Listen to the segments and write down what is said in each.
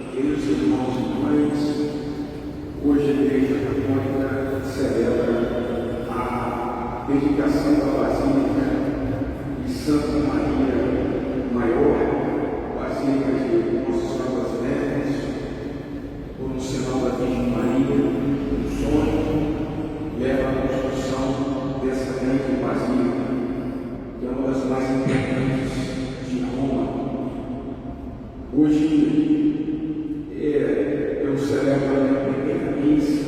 Queridos irmãos e irmãs, hoje a Igreja Católica celebra a dedicação da Basílica de Santa Maria Maior, Basílica de Nossa Senhora das Neves, por um sinal da Virgem Maria, um sonho, leva à construção dessa grande basílica, que é uma das mais importantes de Roma. Hoje, eu celebro a minha primeira missa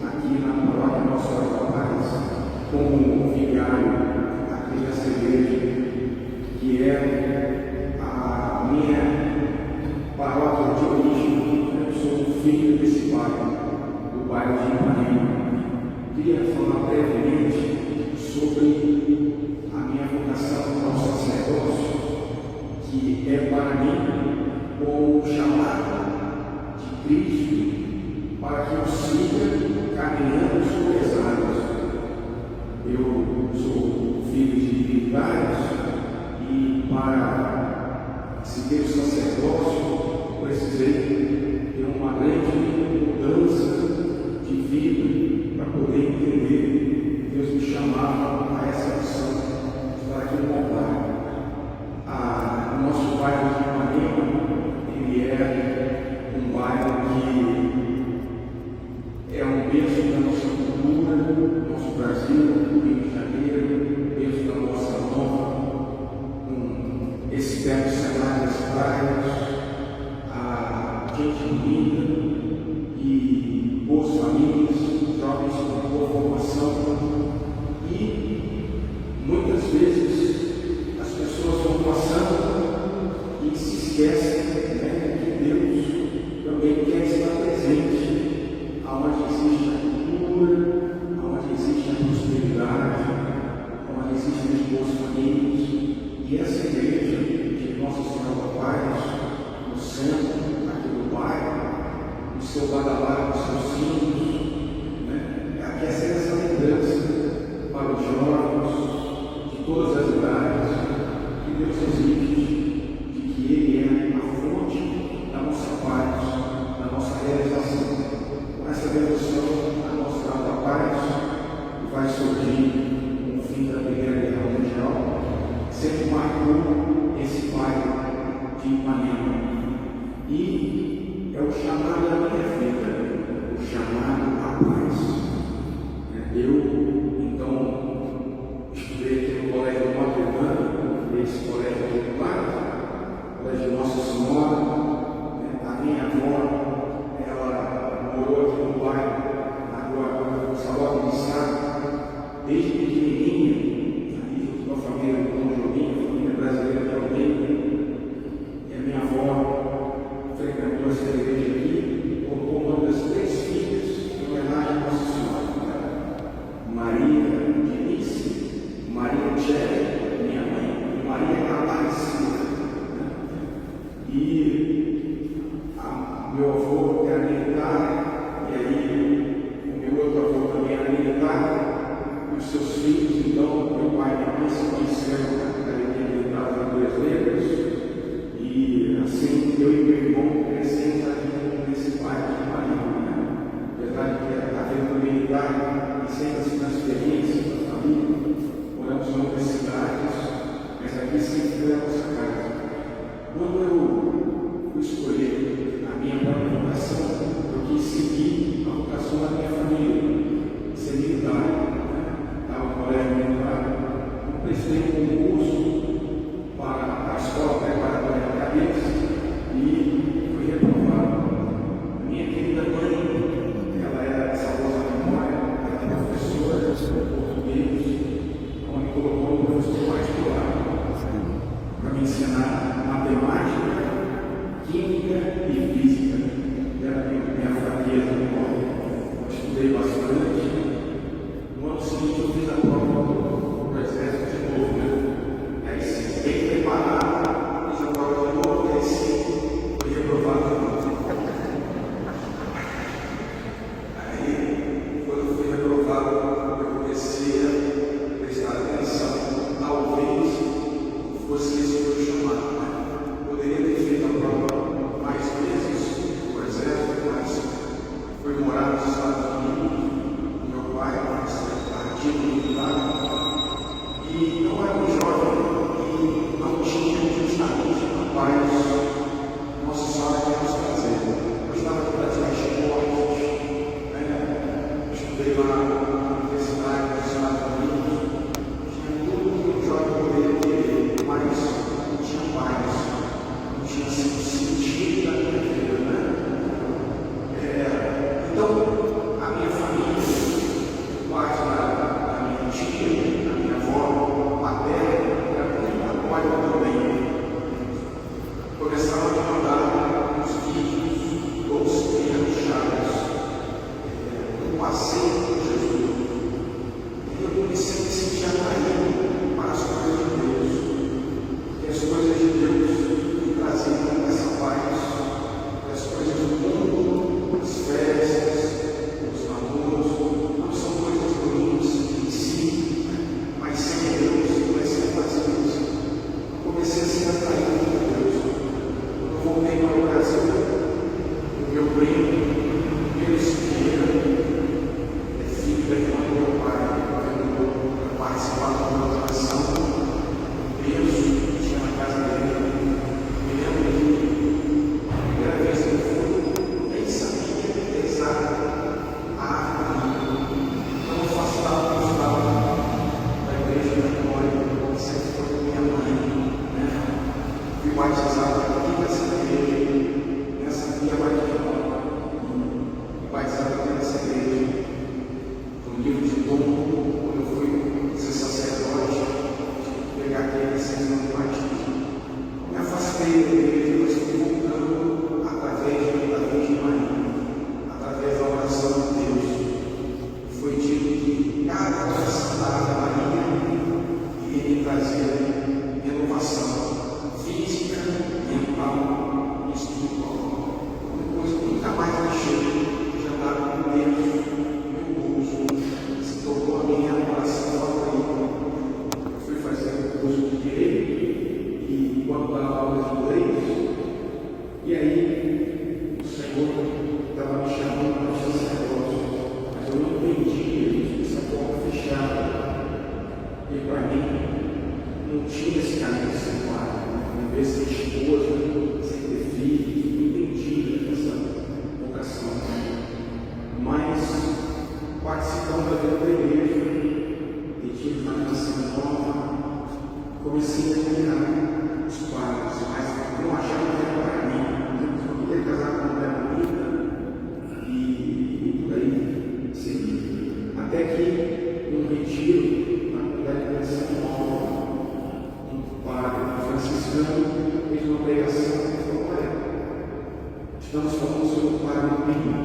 aqui na paróquia Nossa Senhora da Paz como vigário aqui nessa igreja, que é a minha paróquia de origem. Eu sou filho desse bairro, do bairro de Ipanema. Queria falar brevemente sobre a minha vocação ao sacerdócio, que é para mim como chamado de Cristo, para que eu siga caminhando sobre as águas. Eu sou filho de militares e para seguir o sacerdócio precisei ter uma grande mudança de vida para poder entender que Deus me chamava a essa missão, para que eu montar. O nosso bairro de Ipanema, ele é um bairro que é um berço da nossa cultura, do nosso Brasil, Rio de Janeiro, berço da nossa nova, com esse belo cenário das praias, a gente linda e boas famílias, jovens com boa formação, e muitas vezes as pessoas vão passando e se esquecem que Deus também quer estar presente aonde existe a cultura, aonde existe a prosperidade, aonde existem as boas famílias. E essa igreja de Nossa Senhora da Paz, no centro aqui do bairro, no seu badalado, nos seus sinos, quer ser essa lembrança para os jovens de todas as idades, que Deus existe, de que Ele é a fonte da nossa paz, da nossa realização. Com essa devoção a Nossa Senhora da Paz, vai surgir com o fim da Primeira Guerra Mundial, sempre marcou esse bairro de Ipanema. E é o chamado da minha vida, o chamado à paz. Eu, então, estudei aqui no Colégio Notre Dame, esse colégio regular, Colégio Nossa Senhora. A minha avó, ela morou aqui no bairro, na rua Salvador de Sá, desde pequenininha, ali junto com a família do Dom Jobim, a família brasileira de Almeida. E a minha avó frequentou essa igreja aqui, colocou o nome das 3 filhas em homenagem a Nossa Senhora. Maria Diniz, Maria Tchê, minha mãe, e Maria Aparecida. E meu avô era militar, e aí o meu outro avô também era militar, e os seus filhos, então, meu pai e minha mãe se conheceram na Academia Militar das Agulhas Negras, e assim eu e meu irmão crescemos ali nesse bairro de Ipanema. Apesar de que a vida militar e sempre as transferências da família, moramos em outras cidades, mas aqui sempre foi a nossa casa. Quando eu fui escolher a minha própria vocação, eu quis seguir a vocação da minha família, ser militar. Estava no colégio militar, eu prestei um concurso para a escola preparatória da cabeça e fui reprovado. Minha querida mãe, ela era de saudosa memória, era professora de português, onde colocou um professor particular para me ensinar matemática, química e física. Era minha fraqueza de memória. Eu estudei bastante. No ano seguinte eu fiz a prova do exército de novo, Aí sim, bem preparado, fiz a prova de novo, e aí sim, fui reprovado de novo. Aí, quando eu fui reprovado, eu comecei a prestar atenção. Talvez fosse esse o meu chamado. Poderia ter feito a prova mais vezes, Estamos falando sobre o Padre Pio.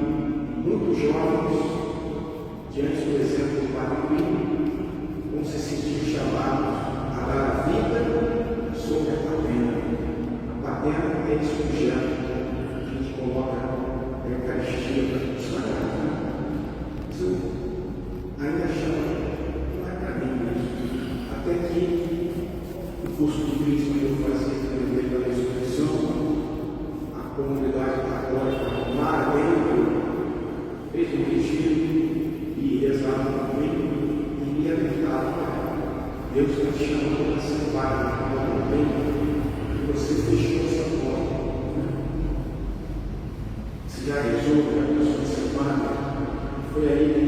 Muitos jovens, diante do exemplo do Padre Pio, vão se sentir chamados a dar a vida sobre a patena. A patena é esse objeto que a gente coloca a Eucaristia para os sagrados. Isso ainda chama, não é para mim, mas até que o curso de Cristo que eu fazia também da ressurreição, a comunidade católica lá dentro fez um retiro e rezava comigo e me alertava: Deus está te chamando para ser padre, e você fechou essa porta. Se já rezou para a pessoa ser padre, foi aí que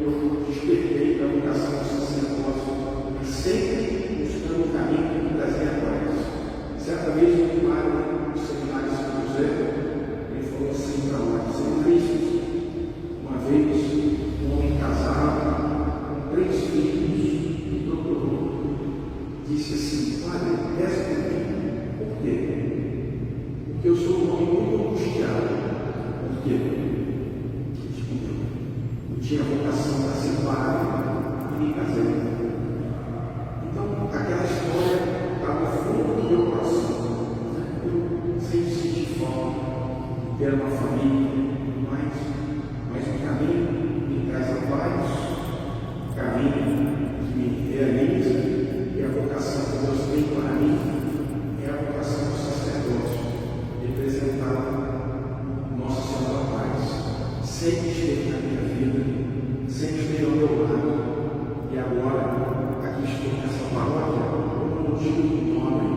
eu despertei da vocação do sacerdócio, mas sempre buscando o caminho que me trazia a paz. Certa vez, um padre do seminário de São José, ele falou assim para nós: seminaristas, uma vez um homem casado com 3 filhos me procurou, disse assim: padre, reza comigo. Por quê? Porque eu sou um homem muito angustiado. Por quê? Eu tinha vocação para ser padre e me casei. Então, aquela história estava no fundo do meu coração. Eu sempre senti falta de ter uma família, mas o caminho me traz a paz, o caminho que me realiza, e a vocação que Deus tem para mim é a vocação do sacerdócio, representar Nossa Senhora da Paz. Sempre esteve na minha vida, sempre esteve ao meu lado, e agora aqui estou nessa paróquia por um motivo do nome.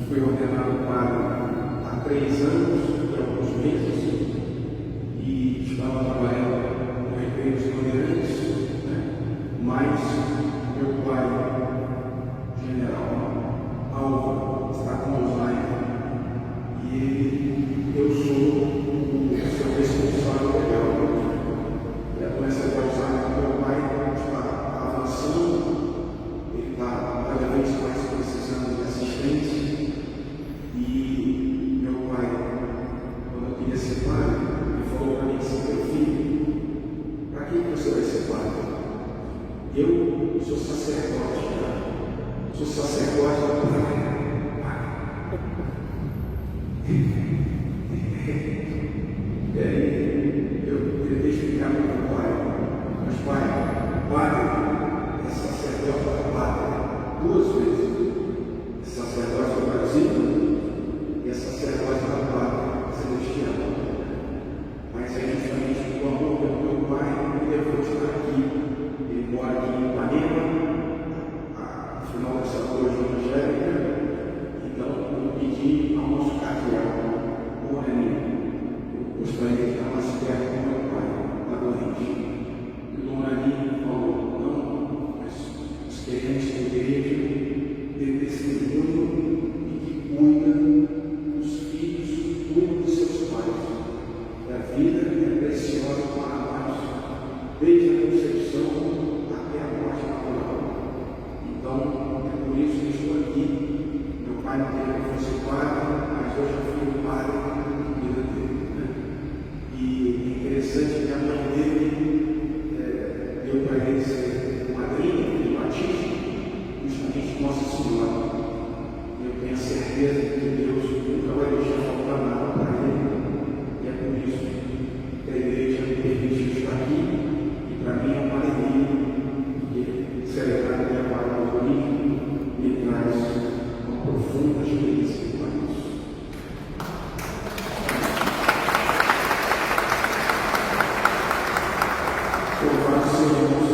Fui ordenado padre há 3 anos e alguns meses, e estava trabalhando no Recreio dos Bandeirantes, mas meu pai, general Alva, está com Alzheimer, e eu sou o seu responsável legal. E a doença de Alzheimer do meu pai está avançando, ele está cada vez mais precisando de assistência, e meu pai, quando eu queria ser padre, ele falou para mim assim: meu filho, para que você vai ser padre? Eu sou sacerdote, sou sacerdote da praia. E aí eu tentei explicar para o meu pai: mas pai, padre é sacerdote da pátria 2 vezes. É sacerdote do Brasil e é sacerdote da pátria celestial. Mas é justamente o amor pelo meu pai que me levou a estar aqui. Ele mora aqui em Ipanema, no final dessa rua evangélica. Então eu pedi ao nosso cardeal, o Reni, eu gostaria de estar mais perto do meu pai, está doente. E o Dom Reni falou: não, mas os querentes da igreja têm testemunho e que cuida dos filhos, cuida dos seus pais. E a vida é preciosa para nós, desde a concepção até a morte natural. Então, é por isso que estou aqui. Meu pai não queria que eu fosse padre, mas hoje eu fui padre na vida dele. E é interessante que a mãe dele deu para ele ser madrinha de batismo, justamente Nossa Senhora. Eu tenho a certeza que Deus nunca vai deixar faltar nada para ele. E é por isso que a igreja me permitiu estar aqui. E para mim é uma alegria que celebrar a minha palavra do livro me traz uma profunda experiência com isso. Louvado seja o